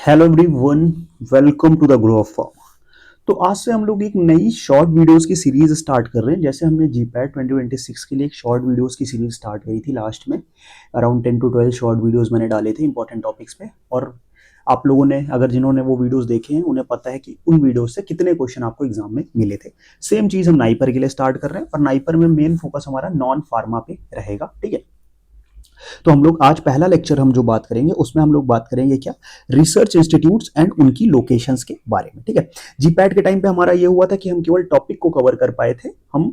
Hello everyone, welcome to the grow of form. तो आज से हम लोग एक नई शॉर्ट वीडियोस की सीरीज स्टार्ट कर रहे हैं। जैसे हमने जीपैट 2026 के लिए एक शॉर्ट वीडियोस की सीरीज स्टार्ट करी थी लास्ट में। अराउंड 10 to 12 शॉर्ट वीडियोस मैंने डाले थे इंपॉर्टेंट टॉपिक्स पे। और आप लोगों ने, अगर जिन्होंने वो वीडियोस देखे हैं, उन्हें पता है कि उन वीडियोस से कितने क्वेश्चन आपको एग्जाम में मिले थे। सेम चीज़ हम नाइपर के लिए स्टार्ट कर रहे हैं, और नाइपर में मेन फोकस हमारा नॉन फार्मा पे रहेगा। ठीक है, तो हम लोग आज पहला लेक्चर हम जो बात करेंगे उसमें हम लोग बात करेंगे क्या, रिसर्च इंस्टीट्यूट्स एंड उनकी लोकेशंस के बारे में। ठीक है, जीपैट के टाइम पे हमारा ये हुआ था कि हम केवल टॉपिक को कवर कर पाए थे, हम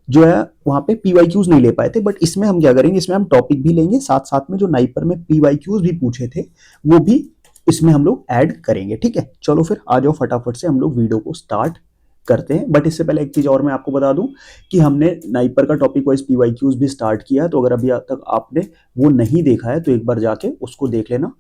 जो है वहां पे पीवाईक्यूज नहीं ले पाए थे। बट इसमें हम क्या करेंगे, इसमें हम टॉपिक भी लेंगे, साथ साथ में जो नाइपर में पीवाईक्यूज भी पूछे थे वो भी इसमें हम लोग ऐड करेंगे। ठीक है, चलो फिर आ जाओ फटाफट से हम लोग वीडियो को स्टार्ट करते हैं। बट इससे पहले एक चीज और मैं आपको बता दूं कि हमने नाइपर का टॉपिक वाइज पीवाईक्यूज भी स्टार्ट किया है। तो अगर अभी तक आपने वो नहीं देखा है तो एक बार जाके उसको देख लेना,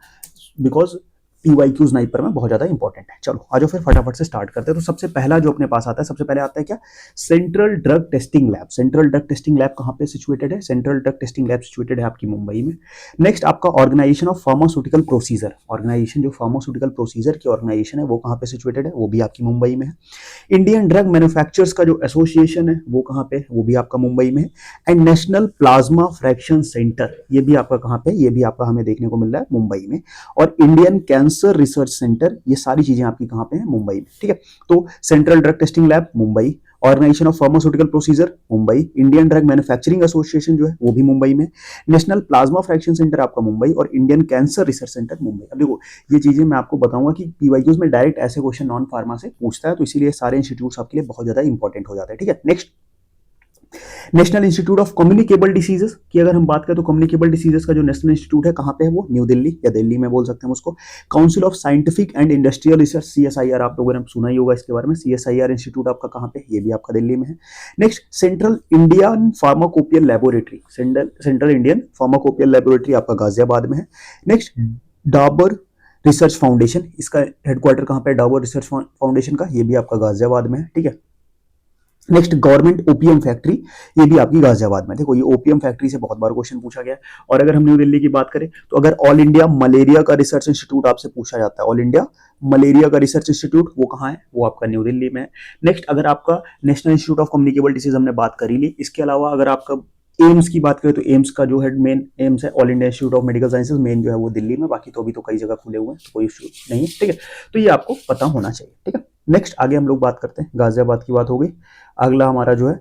बिकॉज पीवाईक्यूज नाइपर में बहुत ज्यादा इंपॉर्टेंट है। चलो आ जाओ फिर फटाफट से स्टार्ट करते हैं। तो सबसे पहला जो अपने पास आता है, सबसे पहले आता है क्या, central drug testing lab. Central drug testing lab कहाँ पे सिचुएटेड है? Central drug testing lab situated है आपकी मुंबई में। नेक्स्ट आपका organisation of pharmaceutical procedure, organisation जो फार्मास्यूटिकल प्रोसीजर की ऑर्गेनाइजेशन है वो कहाँ पे सिचुएटेड है? वो भी आपकी मुंबई में है। इंडियन ड्रग मैन्युफैक्चरर्स का जो एसोसिएशन है वो कहाँ पे? वो भी आपका मुंबई में है। And national plasma fraction centre, ये भी आपका कहाँ पे? ये भी आपका हमें देखने को मिल रहा है मुंबई में। और इंडियन कैंसर रिसर्च सेंटर, ये सारी चीजें आपकी कहाँ पे हैं? मुंबई में। ठीक है, तो central drug testing lab Mumbai, organisation of pharmaceutical procedure Mumbai, Indian drug manufacturing association जो है वो भी मुंबई में, नेशनल प्लाज्मा फ्रैक्शन सेंटर आपका मुंबई, और Indian cancer research centre Mumbai. अब देखो, ये चीजें मैं आपको बताऊंगा कि पीवाईक्यूज में डायरेक्ट ऐसे क्वेश्चन नॉन फार्मा से पूछता है, तो इसीलिए सारे इंस्टीट्यूट्स आपके लिए बहुत ज्यादा इंपॉर्टेंट हो जाते हैं। ठीक है, next national institute of communicable diseases की अगर हम बात करें तो कम्युनिकेबल डिसीजेस का जो नेशनल इंस्टीट्यूट है कहाँ पे है? वो न्यू दिल्ली या दिल्ली में बोल सकते हैं उसको। Council of scientific and industrial research, CSIR, आप लोगों ने सुना ही होगा इसके बारे में। सीएसआईआर इंस्टीट्यूट आपका कहाँ पे? ये भी आपका दिल्ली में है। Next central Indian pharmacopoeial laboratory, central Indian pharmacopoeial laboratory आपका गाजियाबाद में है। नेक्स्ट डाबर रिसर्च फाउंडेशन, इसका हेडक्वार्टर कहाँ पे? डाबर रिसर्च फाउंडेशन का, ये भी आपका गाजियाबाद में है। ठीक है, नेक्स्ट गवर्नमेंट ओपीएम फैक्ट्री, ये भी आपकी गाजियाबाद में। देखो, ये ओपीएम फैक्ट्री से बहुत बार क्वेश्चन पूछा गया है। और अगर हम न्यू दिल्ली की बात करें तो अगर ऑल इंडिया मलेरिया का रिसर्च इंस्टीट्यूट आपसे पूछा जाता है, ऑल इंडिया मलेरिया का रिसर्च इंस्टीट्यूट वो कहाँ है? वो आपका न्यू दिल्ली में है। नेक्स्ट अगर आपका national institute of communicable disease हमने बात करी ली, इसके अलावा अगर आपका एम्स की बात करें तो एम्स का जो हेड मेन एम्स है, all India institute of medical sciences, main जो है वो दिल्ली में। बाकी तो अभी तो कई जगह खुले हुए हैं, तो कोई इश्यू नहीं है। ठीक है, तो ये आपको पता होना चाहिए। ठीक है, नेक्स्ट आगे हम लोग बात करते हैं, गाजियाबाद की बात हो गई। अगला हमारा जो है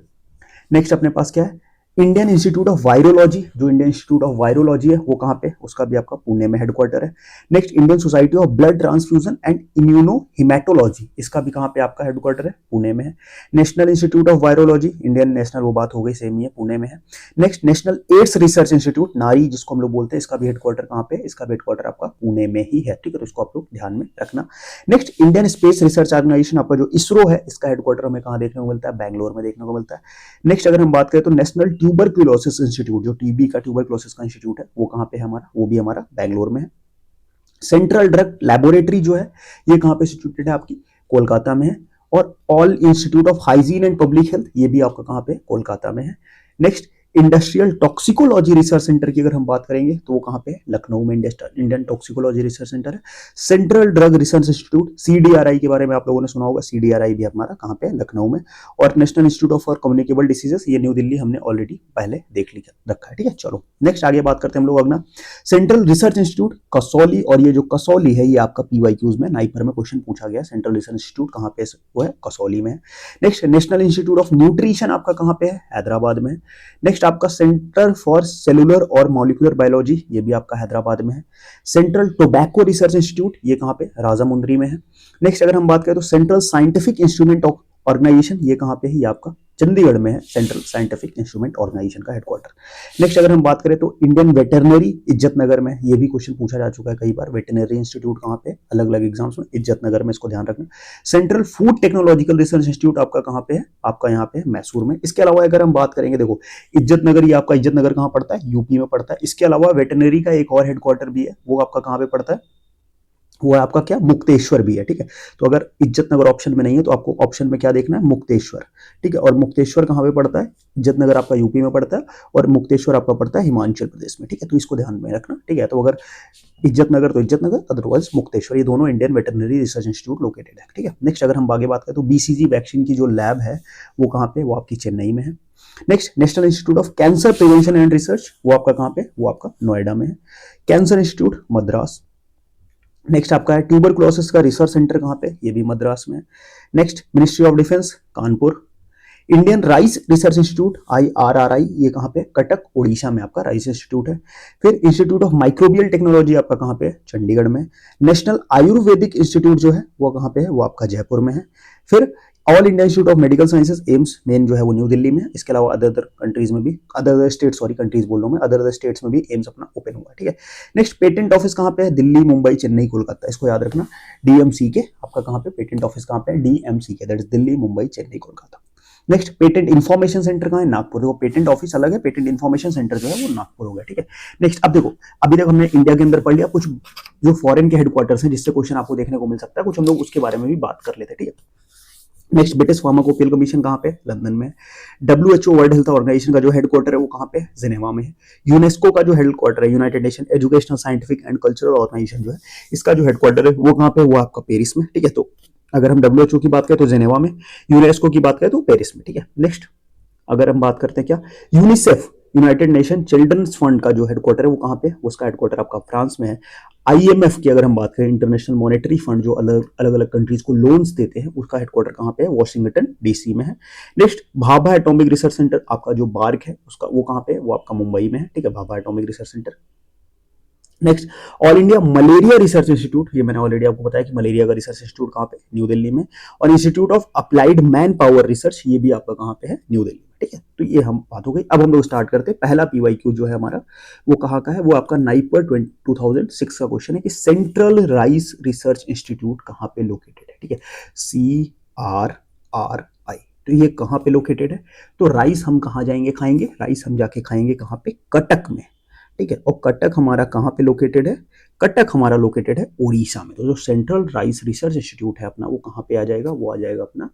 नेक्स्ट अपने पास क्या है, इंडियन इंस्टीट्यूट ऑफ वायरोलॉजी। जो इंडियन इंस्टीट्यूट ऑफ वायरोलॉजी है वो कहाँ पे? उसका भी आपका पुणे में हेडक्वार्टर है। Next Indian society of blood transfusion and immuno haematology, इसका भी कहाँ पे आपका हेडक्वार्टर है? पुणे में है। National institute of virology, Indian national वो बात हो गई, सेम ही है, पुणे में है। Next national ads research institute, नारी जिसको हम लोग बोलते हैं, इसका भी हेडक्वार्टर कहाँ पे? इसका भी हेडक्वार्टर आपका पुणे में ही है। ठीक है, तो इसको आप लोग ध्यान में रखना। Next Indian space research organisation आपका जो इसरो है, इसका हेडक्वार्टर हमें कहाँ देखने को मिलता है? बैंगलोर में देखने को मिलता है। नेक्स्ट अगर हम बात करें तो नेशनल ट्यूबरक्यूलोसिस इंस्टीट्यूट, जो टीबी का ट्यूबरक्यूलोसिस का इंस्टीट्यूट है वो कहाँ पे है हमारा? वो भी हमारा बैंगलोर में है। सेंट्रल ड्रग लेबोरेटरी जो है ये कहाँ पे सिचुएटेड है? आपकी कोलकाता में है। और all institute of hygiene and public health, ये भी आपका कहाँ पे? कोलकाता में है। Next industrial toxicology research centre की अगर हम बात करेंगे तो वो कहाँ पे है? लखनऊ में इंडियन टॉक्सिकोलॉजी रिसर्च सेंटर है। Central drug research institute, CDRI के बारे में आप लोगों ने सुना होगा, सीडीआरआई भी हमारा कहाँ पे है? लखनऊ में। और national institute of for communicable diseases, ये न्यू दिल्ली हमने ऑलरेडी पहले देख लिया रखा है। ठीक है, चलो नेक्स्ट आगे बात करते हैं हम लोग अगला, सेंट्रल रिसर्च इंस्टीट्यूट कसौली। और ये जो कसौली है ये आपका पीवाईक्यूज में नाइपर में क्वेश्चन पूछा गया, सेंट्रल रिसर्च इंस्टीट्यूट कहाँ पे? वो है कसौली में है। Next national institute of nutrition आपका कहाँ पे है? हैदराबाद में। नेक्स्ट आपका सेंटर फॉर सेलुलर और मॉलिक्यूलर बायोलॉजी, ये भी आपका हैदराबाद में है। सेंट्रल टोबैको रिसर्च इंस्टीट्यूट, ये कहाँ पे? राजामुंदरी में है। नेक्स्ट अगर हम बात करें तो सेंट्रल साइंटिफिक इंस्ट्रूमेंट ऑर्गेनाइजेशन, ये कहाँ पे है? ये आपका चंडीगढ़ में है, सेंट्रल साइंटिफिक इंस्ट्रूमेंट ऑर्गेनाइजेशन का हेडक्वार्टर। नेक्स्ट अगर हम बात करें तो इंडियन वेटरनरी इज्जत नगर में, ये भी क्वेश्चन पूछा जा चुका है कई बार, वेटरनरी इंस्टीट्यूट कहाँ पे? अलग अलग एग्जाम्स में, इज्जत नगर में, इसको ध्यान रखना। Central food technological research institute आपका कहाँ पे है? आपका यहाँ पे मैसूर में। इसके अलावा अगर हम बात करेंगे, देखो इज्जत नगर, ये आपका इज्जत नगर कहाँ पड़ता है? यूपी में पड़ता है। इसके अलावा वेटरनरी का एक और हेडक्वार्टर भी है, वो आपका कहाँ पे पड़ता है? वो है आपका क्या, मुक्तेश्वर भी है, ठीक है। तो अगर इज्जत नगर ऑप्शन में नहीं है तो आपको ऑप्शन में क्या देखना है, मुक्तेश्वर, ठीक है। और मुक्तेश्वर कहाँ पे पड़ता है, इज्जत नगर आपका यूपी में पड़ता है और मुक्तेश्वर आपका पड़ता है हिमाचल प्रदेश में, ठीक है। तो इसको ध्यान में रखना, ठीक है। तो अगर इज्जत नगर तो इज्जत नगर, अदरवाइज मुक्तेश्वर, ये दोनों Indian veterinary research institute located है, ठीक है। नेक्स्ट अगर हम आगे बात करें तो बीसीजी वैक्सीन की जो लैब है वो कहाँ पे, वो आपकी चेन्नई में है। Next national institute of cancer prevention and research, वो आपका कहाँ पे, वो आपका नोएडा में है। Cancer institute Madras. नेक्स्ट आपका है ट्यूबरकुलोसिस का रिसर्च सेंटर कहाँ पे, ये भी मद्रास में है। Next ministry of defence Kanpur. Indian rice research institute IRRI, ये कहाँ पे, कटक उड़ीसा में आपका राइस इंस्टीट्यूट है। फिर इंस्टीट्यूट ऑफ माइक्रोबियल टेक्नोलॉजी आपका कहाँ पे, चंडीगढ़ में। नेशनल आयुर्वेदिक इंस्टीट्यूट जो है वो कहाँ पे है, वो आपका जयपुर में है। फिर all India institute of medical sciences AIIMS main जो है वो न्यू दिल्ली में है। इसके अलावा अदर अदर कंट्रीज में भी, अदर स्टेट, सॉरी कंट्रीज बोल रहा हूँ मैं, अदर स्टेट्स में भी एम्स अपना ओपन हुआ है, ठीक है। नेक्स्ट पेटेंट ऑफिस कहाँ पे है, दिल्ली, मुंबई, चेन्नई, कोलकाता, इसको याद रखना। DMC के आपका कहाँ पे पेटेंट ऑफिस कहाँ पे है, DMC के, that is Delhi, Mumbai, Chennai, Kolkata. Next patent information centre कहाँ है, नागपुर। देखो पेटेंट ऑफिस अलग है, पेटेंट इन्फॉर्मेशन सेंटर जो है वो नागपुर हो गया, ठीक है। नेक्स्ट अब देखो, अभी तक हमने इंडिया के अंदर पढ़ लिया, कुछ जो फॉरेन के हेडक्वार्टर्स हैं जिससे क्वेश्चन आपको देखने को मिल सकता है, कुछ हम लोग उसके बारे में भी बात कर लेते हैं, ठीक है। नेक्स्ट ब्रिटिश फार्माकोपियल कमीशन कहाँ पे, लंदन में। WHO वर्ल्ड हेल्थ ऑर्गेनाइजेशन का जो हेडक्वार्टर है वो कहाँ पे, जिनेवा में है। यूनेस्को का जो हेडक्वार्टर है, united nation educational scientific and cultural organisation जो है, इसका जो हेडक्वार्टर है वो कहाँ पे, वो आपका पेरिस में, ठीक है। तो अगर हम WHO की बात करें तो जिनेवा में, यूनेस्को की बात करें तो पेरिस में, ठीक है। नेक्स्ट अगर हम बात करते हैं क्या, UNICEF, united nation children's fund का जो हेडक्वार्टर है वो कहाँ पे, उसका हेडक्वार्टर आपका फ्रांस में है। IMF की अगर हम बात करें, इंटरनेशनल मॉनेटरी फंड, जो अलग अलग कंट्रीज को लोन्स देते हैं, उसका हेडक्वार्टर कहाँ पे है, वॉशिंगटन DC में है। Next Bhabha atomic research centre आपका जो बार्क है उसका, वो कहाँ पे है, वो आपका मुंबई में है, ठीक है, Bhabha atomic research centre. Next all India malaria research institute, ये मैंने ऑलरेडी आपको बताया कि मलेरिया का रिसर्च इंस्टीट्यूट कहाँ पे, न्यू दिल्ली में। और institute of applied man power research, ये भी आपका कहाँ पे है, न्यू दिल्ली में, ठीक है। तो ये हम बात हो गई। अब हम लोग स्टार्ट करते हैं। पहला PYQ जो है हमारा वो कहाँ का है, वो आपका नाइपर 2006 का क्वेश्चन है कि सेंट्रल राइस रिसर्च इंस्टीट्यूट कहाँ पे लोकेटेड है, ठीक है, CRRI। तो ये कहाँ पे लोकेटेड है, तो राइस हम कहाँ जाएंगे खाएंगे, राइस हम जाके खाएंगे कहाँ पे, कटक में, ठीक है। और कटक हमारा कहाँ पे लोकेटेड है, कटक हमारा लोकेटेड है उड़ीसा में। तो जो सेंट्रल राइस रिसर्च इंस्टीट्यूट है अपना वो कहाँ पे आ जाएगा, वो आ जाएगा अपना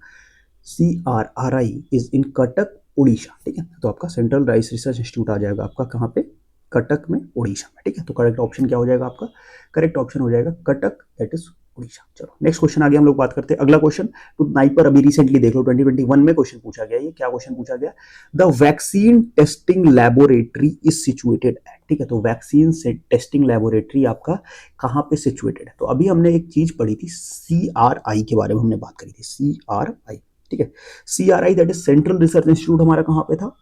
CRRI is in Cuttack Orissa, ठीक है। तो आपका सेंट्रल राइस रिसर्च इंस्टीट्यूट आ जाएगा आपका कहाँ पे, कटक में, उड़ीसा में, ठीक है। तो करेक्ट ऑप्शन क्या हो जाएगा आपका, करेक्ट ऑप्शन हो जाएगा कटक, दैट इज उड़ीसा। चलो नेक्स्ट क्वेश्चन आगे हम लोग बात करते हैं। अगला क्वेश्चन तो नाइपर अभी रिसेंटली देख लो 2021 में क्वेश्चन पूछा गया। ये क्या क्वेश्चन पूछा गया, the vaccine testing laboratory is situated at, ठीक है। तो वैक्सीन टेस्टिंग लैबोरेटरी आपका कहाँ पे सिचुएटेड है, तो अभी हमने एक चीज पढ़ी थी CRI के बारे में हमने बात करी थी, CRI, ठीक है। CRI that is central research institute हमारा कहाँ पे था,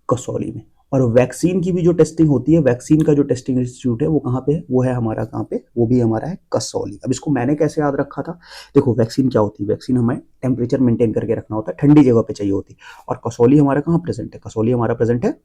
कसौली में। और वैक्सीन की भी जो टेस्टिंग होती है, वैक्सीन का जो टेस्टिंग इंस्टीट्यूट है वो कहाँ पे है, वो है हमारा कहाँ पे, वो भी हमारा है कसौली। अब इसको मैंने कैसे याद रखा था, देखो वैक्सीन क्या होती है, वैक्सीन हमें टेम्परेचर मेंटेन करके रखना होता है, ठंडी जगह पे चाहिए होती है। और कसौली हमारा कहाँ प्रेजेंट है, कसौली हमारा प्रेजेंट है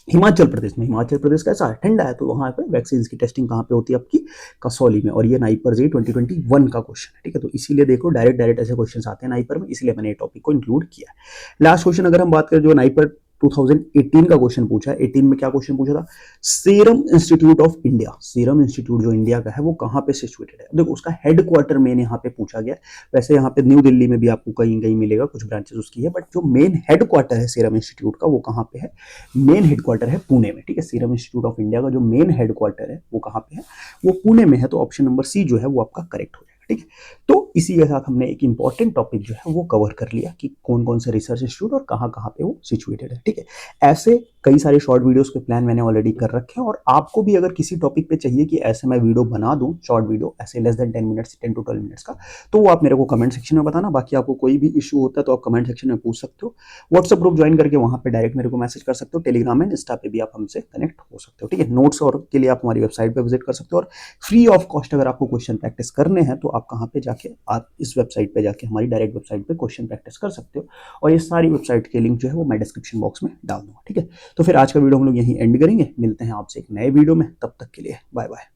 हिमाचल प्रदेश में। हिमाचल प्रदेश कैसा है, ठंडा है, तो वहां पे वैक्सीन की टेस्टिंग कहाँ पे होती है आपकी, कसौली में। और ये नाइपर जी 2021 का क्वेश्चन है, ठीक है। तो इसीलिए देखो डायरेक्ट ऐसे क्वेश्चन आते हैं नाइपर में, इसलिए मैंने ये टॉपिक को इंक्लूड किया है। लास्ट क्वेश्चन अगर हम बात करें, जो नाइपर 2018 का क्वेश्चन पूछा है, 18 में क्या क्वेश्चन पूछा था, serum institute of India, serum institute जो इंडिया का है वो कहाँ पे सिचुएटेड है। देखो उसका हेडक्वार्टर मेन यहाँ पे पूछा गया। वैसे यहाँ पे न्यू दिल्ली में भी आपको कहीं कहीं मिलेगा, कुछ ब्रांचेस उसकी है, बट जो मेन हेडक्वार्टर है सीरम इंस्टीट्यूट का वो कहाँ पे है, मेन हेडक्वार्टर है पुणे में, ठीक है। सीरम इंस्टीट्यूट ऑफ इंडिया का जो मेन हेडक्वार्टर है वो कहाँ पे है, वो पुणे में है। तो ऑप्शन नंबर C जो है वो आपका करेक्ट हो जाएगा, ठीक है। तो इसी के साथ हमने एक इंपॉर्टेंट टॉपिक जो है वो कवर कर लिया कि कौन कौन से रिसर्च इंस्टीट्यूट और कहाँ कहाँ पे वो सिचुएटेड है, ठीक है। ऐसे कई सारे शॉर्ट वीडियोस के प्लान मैंने ऑलरेडी कर रखे हैं, और आपको भी अगर किसी टॉपिक पे चाहिए कि ऐसे मैं वीडियो बना दूं, शॉर्ट वीडियो ऐसे less than 10 minutes, 10 to 12 minutes का, तो वो आप मेरे को कमेंट सेक्शन में बताना। बाकी आपको कोई भी इशू होता है तो आप कमेंट सेक्शन में पूछ सकते हो। व्हाट्सएप ग्रुप ज्वाइन करके वहां पे डायरेक्ट मेरे को मैसेज कर सकते हो। टेलीग्राम एंड इंस्टा पे भी आप हमसे कनेक्ट हो सकते हो, ठीक है। नोट्स और के लिए आप हमारी वेबसाइट पे विजिट कर सकते हो, और फ्री ऑफ कॉस्ट अगर आपको क्वेश्चन प्रैक्टिस करने हैं तो आप कहाँ पे जाके, आप इस वेबसाइट पे जाके हमारी डायरेक्ट वेबसाइट पे क्वेश्चन प्रैक्टिस कर सकते हो। और ये सारी वेबसाइट के लिंक जो है वो मैं डिस्क्रिप्शन बॉक्स में डाल दूंगा, ठीक है। तो फिर आज का वीडियो हम लोग यहीं एंड करेंगे, मिलते हैं आपसे एक नए वीडियो में, तब तक के लिए बाय बाय।